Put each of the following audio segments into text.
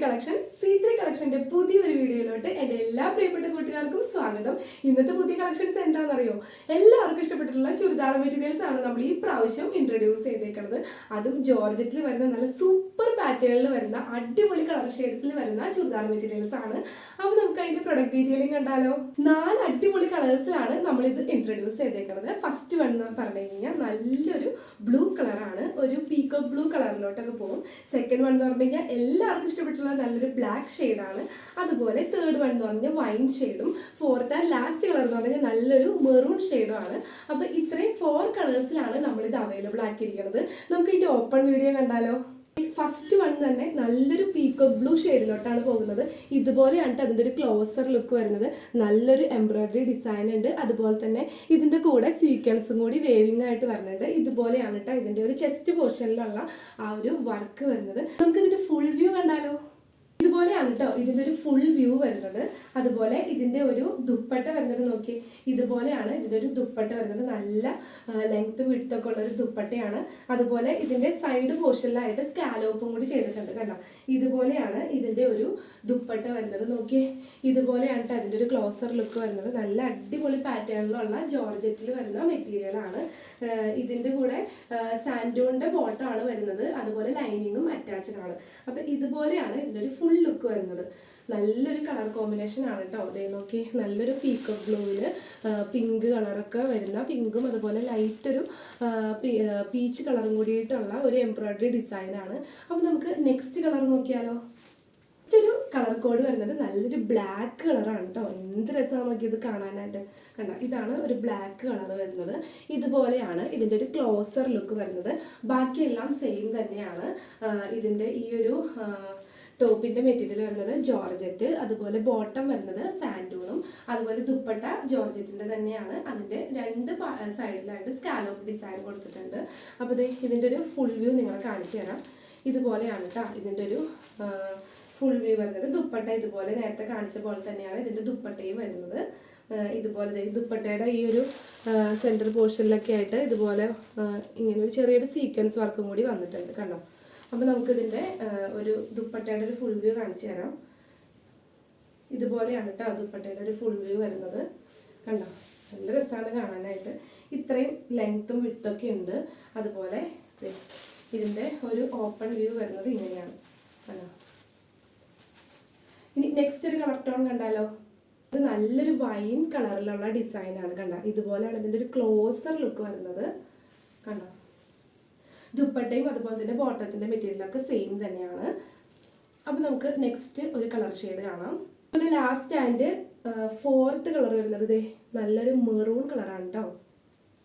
Collection C3 കളക്ഷന്റെ പുതിയൊരു വീഡിയോയിലോട്ട് എൻ്റെ എല്ലാ പ്രിയപ്പെട്ട കൂട്ടുകാർക്കും സ്വാഗതം. ഇന്നത്തെ പുതിയ കളക്ഷൻസ് എന്താണെന്നറിയോ? എല്ലാവർക്കും ഇഷ്ടപ്പെട്ടിട്ടുള്ള ചുരിദാർ മെറ്റീരിയൽസ് ആണ് നമ്മൾ ഈ പ്രാവശ്യം ഇൻട്രൊഡ്യൂസ് ചെയ്തേക്കുന്നത്. അതും ജോർജറ്റിൽ വരുന്ന നല്ല സൂപ്പർ പാറ്റേണിൽ വരുന്ന അടിപൊളി കളർ ഷെയ്ഡ്സിൽ വരുന്ന ചുരിദാർ മെറ്റീരിയൽസ് ആണ്. അപ്പോൾ നമുക്ക് അതിന്റെ പ്രൊഡക്റ്റ് ഡീറ്റെയിലിംഗ് കണ്ടാലോ? 4 അടിപൊളി കളേഴ്സിലാണ് നമ്മൾ ഇത് ഇൻട്രൊഡ്യൂസ് ചെയ്തേക്കുന്നത്. ഫസ്റ്റ് വൺ എന്ന് പറഞ്ഞു കഴിഞ്ഞാൽ നല്ലൊരു ബ്ലൂ കളറാണ്, ഒരു പീക്കോക്ക് ബ്ലൂ കളറിലോട്ടൊക്കെ പോകും. സെക്കൻഡ് വൺ എന്ന് പറഞ്ഞു കഴിഞ്ഞാൽ എല്ലാവർക്കും ഇഷ്ടപ്പെട്ടുള്ള നല്ലൊരു ബ്ലാക്ക് ഷെയ്ഡാണ്. അതുപോലെ തേർഡ് വൺ എന്ന് പറഞ്ഞാൽ വൈൻ ഷെയ്ഡും ഫോർത്ത് ആൻഡ് ലാസ്റ്റ് കളർ എന്ന് പറഞ്ഞാൽ നല്ലൊരു മെറൂൺ ഷെയ്ഡും ആണ്. അപ്പോൾ ഇത്രയും 4 കളേഴ്സിലാണ് നമ്മളിത് അവൈലബിൾ ആക്കിയിരിക്കുന്നത്. നമുക്ക് ഇതിന്റെ ഓപ്പൺ വീഡിയോ കണ്ടാലോ? ഫസ്റ്റ് വൺ തന്നെ നല്ലൊരു പീക്കോക്ക് ബ്ലൂ ഷെയ്ഡിലോട്ടാണ് പോകുന്നത്. ഇതുപോലെയാണ് അതിൻ്റെ ഒരു ക്ലോസർ ലുക്ക് വരുന്നത്. നല്ലൊരു എംബ്രോയിഡറി ഡിസൈൻ ഉണ്ട്. അതുപോലെ തന്നെ ഇതിൻ്റെ കൂടെ സീക്വൻസും കൂടി വേവിംഗ് ആയിട്ട് വരുന്നുണ്ട്. ഇതുപോലെയാണ് കേട്ടോ ഇതിൻ്റെ ഒരു ചെസ്റ്റ് പോർഷനിലുള്ള ആ ഒരു വർക്ക് വരുന്നത്. നമുക്ക് ഇതിൻ്റെ ഫുൾ വ്യൂ കണ്ടാലോ? ഇതുപോലെയാണ് കേട്ടോ ഇതിൻ്റെ ഒരു ഫുൾ വ്യൂ വരുന്നത്. അതുപോലെ ഇതിൻ്റെ ഒരു ദുപ്പട്ട വരുന്നത് നോക്കി, ഇതുപോലെയാണ് ഇതിൻ്റെ ഒരു ദുപ്പട്ട വരുന്നത്. നല്ല ലെങ്ത്തും വിഡ്ത്തൊക്കെ ഉള്ള ഒരു ദുപ്പട്ടയാണ്. അതുപോലെ ഇതിൻ്റെ സൈഡ് പോർഷനിലായിട്ട് സ്കാലോപ്പും കൂടി ചെയ്തിട്ടുണ്ട് കണ്ടോ. ഇതുപോലെയാണ് ഇതിൻ്റെ ഒരു ദുപ്പട്ട വരുന്നത്. നോക്കി, ഇതുപോലെയാണ് കേട്ടോ അതിൻ്റെ ഒരു ക്ലോസർ ലുക്ക് വരുന്നത്. നല്ല അടിപൊളി പാറ്റേണിലുള്ള ജോർജറ്റിൽ വരുന്ന മെറ്റീരിയലാണ്. ഇതിൻ്റെ കൂടെ സാൻഡൂണിൻ്റെ ബോട്ടമാണ് വരുന്നത്. അതുപോലെ ലൈനിങ്ങും അറ്റാച്ച്ഡ് ആണ്. അപ്പം ഇതുപോലെയാണ് ഇതിൻ്റെ ഒരു ഫുൾ ലുക്ക് വരുന്നത്. നല്ലൊരു കളർ കോമ്പിനേഷൻ ആണ് കേട്ടോ. അതേ നോക്കി, നല്ലൊരു പീക്കോക്ക് ബ്ലൂവിൽ പിങ്ക് കളറൊക്കെ വരുന്ന പിങ്കും അതുപോലെ ലൈറ്റ് ഒരു പീച്ച് കളറും കൂടിയിട്ടുള്ള ഒരു എംബ്രോയിഡറി ഡിസൈനാണ്. അപ്പം നമുക്ക് നെക്സ്റ്റ് കളർ നോക്കിയാലോ? ഒരു കളർ കോഡ് വരുന്നത് നല്ലൊരു ബ്ലാക്ക് കളറാണ് കേട്ടോ. എന്ത് രസമാണ് നോക്കിയത് കാണാനായിട്ട്. കണ്ട, ഇതാണ് ഒരു ബ്ലാക്ക് കളർ വരുന്നത്. ഇതുപോലെയാണ് ഇതിൻ്റെ ഒരു ക്ലോസർ ലുക്ക് വരുന്നത്. ബാക്കിയെല്ലാം സെയിം തന്നെയാണ്. ഇതിൻ്റെ ഈ ഒരു ടോപ്പിൻ്റെ മെറ്റീരിയൽ വരുന്നത് ജോർജറ്റ്, അതുപോലെ ബോട്ടം വരുന്നത് സാൻഡൂണും, അതുപോലെ ദുപ്പട്ട ജോർജറ്റിൻ്റെ തന്നെയാണ്. അതിൻ്റെ 2 സൈഡിലായിട്ട് സ്കാലോപ്പ് ഡിസൈൻ കൊടുത്തിട്ടുണ്ട്. അപ്പോൾ ഇതിൻ്റെ ഒരു ഫുൾ വ്യൂ നിങ്ങളെ കാണിച്ചു തരാം. ഇതുപോലെയാണ് കേട്ടോ ഇതിൻ്റെ ഒരു ഫുൾ വ്യൂ വരുന്നത്. ദുപ്പട്ട ഇതുപോലെ നേരത്തെ കാണിച്ച പോലെ തന്നെയാണ് ഇതിൻ്റെ ദുപ്പട്ടയും വരുന്നത്. ഇതുപോലെ ദുപ്പട്ടയുടെ ഈ ഒരു സെൻറ്റർ പോർഷനിലൊക്കെ ആയിട്ട് ഇതുപോലെ ഇങ്ങനെ ഒരു ചെറിയൊരു സീക്വൻസ് വർക്കും കൂടി വന്നിട്ടുണ്ട് കണ്ടോ. അപ്പോൾ നമുക്കിതിൻ്റെ ഒരു ദുപ്പട്ടയുടെ ഒരു ഫുൾ വ്യൂ കാണിച്ചു തരാം. ഇതുപോലെയാണ് കേട്ടോ ദുപ്പട്ടയുടെ ഒരു ഫുൾ വ്യൂ വരുന്നത്. കണ്ടോ, നല്ല രസമാണ് കാണാനായിട്ട്. ഇത്രയും ലെങ്ത്തും വിഡ്ത്തൊക്കെ ഉണ്ട്. അതുപോലെ ഇതിൻ്റെ ഒരു ഓപ്പൺ വ്യൂ വരുന്നത് ഇങ്ങനെയാണ് കണ്ടോ. ഇനി നെക്സ്റ്റ് ഒരു കളർ ടോൺ കണ്ടാലോ? ഇത് നല്ലൊരു വൈൻ കളറിലുള്ള ഡിസൈനാണ് കണ്ടോ. ഇതുപോലെയാണ് ഇതിൻ്റെ ഒരു ക്ലോസർ ലുക്ക് വരുന്നത് കണ്ടോ. ദുപ്പട്ടയും അതുപോലെ തന്നെ ബോട്ടത്തിൻ്റെ മെറ്റീരിയലൊക്കെ സെയിം തന്നെയാണ്. അപ്പം നമുക്ക് നെക്സ്റ്റ് ഒരു കളർ ഷെയ്ഡ് കാണാം. അതുപോലെ ലാസ്റ്റ് ആൻഡ് ഫോർത്ത് കളർ വരുന്നത് നല്ലൊരു മെറൂൺ കളറാണ് കേട്ടോ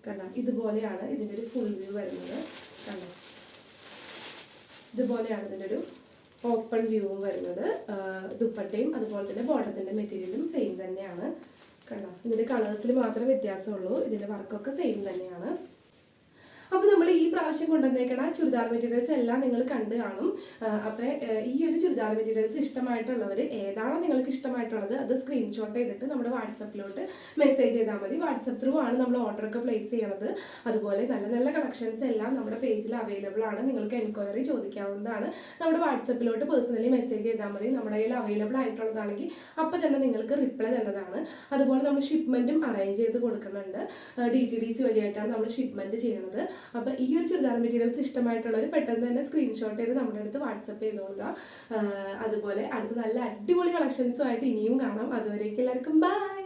കണ്ടോ. ഇതുപോലെയാണ് ഇതിൻ്റെ ഒരു ഫുൾ വ്യൂ വരുന്നത് കണ്ടോ. ഇതുപോലെയാണ് ഇതിൻ്റെ ഒരു ഓപ്പൺ വ്യൂവും വരുന്നത്. ദുപ്പട്ടയും അതുപോലെ തന്നെ ബോട്ടത്തിൻ്റെ മെറ്റീരിയലും സെയിം തന്നെയാണ് കണ്ടോ. ഇതിൻ്റെ കളേഴ്സിൽ മാത്രമേ വ്യത്യാസമുള്ളൂ. ഇതിൻ്റെ വർക്കൊക്കെ സെയിം തന്നെയാണ്. അപ്പോൾ നമ്മൾ ഈ പ്രാവശ്യം കൊണ്ടുവന്നേക്കണ ചുരിദാർ മെറ്റീരിയൽസ് എല്ലാം നിങ്ങൾ കണ്ടു കാണും. അപ്പോൾ ഈ ഒരു ചുരിദാർ മെറ്റീരിയൽസ് ഇഷ്ടമായിട്ടുള്ളവർ ഏതാണോ നിങ്ങൾക്ക് ഇഷ്ടമായിട്ടുള്ളത് അത് സ്ക്രീൻഷോട്ട് ചെയ്തിട്ട് നമ്മുടെ വാട്സപ്പിലോട്ട് മെസ്സേജ് ചെയ്താൽ മതി. വാട്സപ്പ് ത്രൂ ആണ് നമ്മൾ ഓർഡറൊക്കെ പ്ലേസ് ചെയ്യണത്. അതുപോലെ നല്ല നല്ല കളക്ഷൻസ് എല്ലാം നമ്മുടെ പേജിൽ അവൈലബിൾ ആണ്. നിങ്ങൾക്ക് എൻക്വയറി ചോദിക്കാവുന്നതാണ്. നമ്മുടെ വാട്സപ്പിലോട്ട് പേഴ്സണലി മെസ്സേജ് ചെയ്താൽ മതി. നമ്മുടെ കയ്യിൽ അവൈലബിൾ ആയിട്ടുള്ളതാണെങ്കിൽ അപ്പോൾ തന്നെ നിങ്ങൾക്ക് റിപ്ലൈ തന്നതാണ്. അതുപോലെ നമ്മൾ ഷിപ്മെൻറ്റും അറേഞ്ച് ചെയ്ത് കൊടുക്കുന്നുണ്ട്. DTDC വഴിയായിട്ടാണ് നമ്മൾ ഷിപ്മെൻറ്റ് ചെയ്യുന്നത്. അപ്പോൾ ഈ ഒരു ചുരിദാർ മെറ്റീരിയൽസ് ഇഷ്ടമായിട്ടുള്ളവർ പെട്ടെന്ന് തന്നെ സ്ക്രീൻഷോട്ട് ചെയ്ത് നമ്മുടെ അടുത്ത് വാട്സപ്പ് ചെയ്തോളുക. അതുപോലെ അടുത്ത നല്ല അടിപൊളി കളക്ഷൻസുമായിട്ട് ഇനിയും കാണാം. അതുവരേക്കും എല്ലാവർക്കും ബൈ.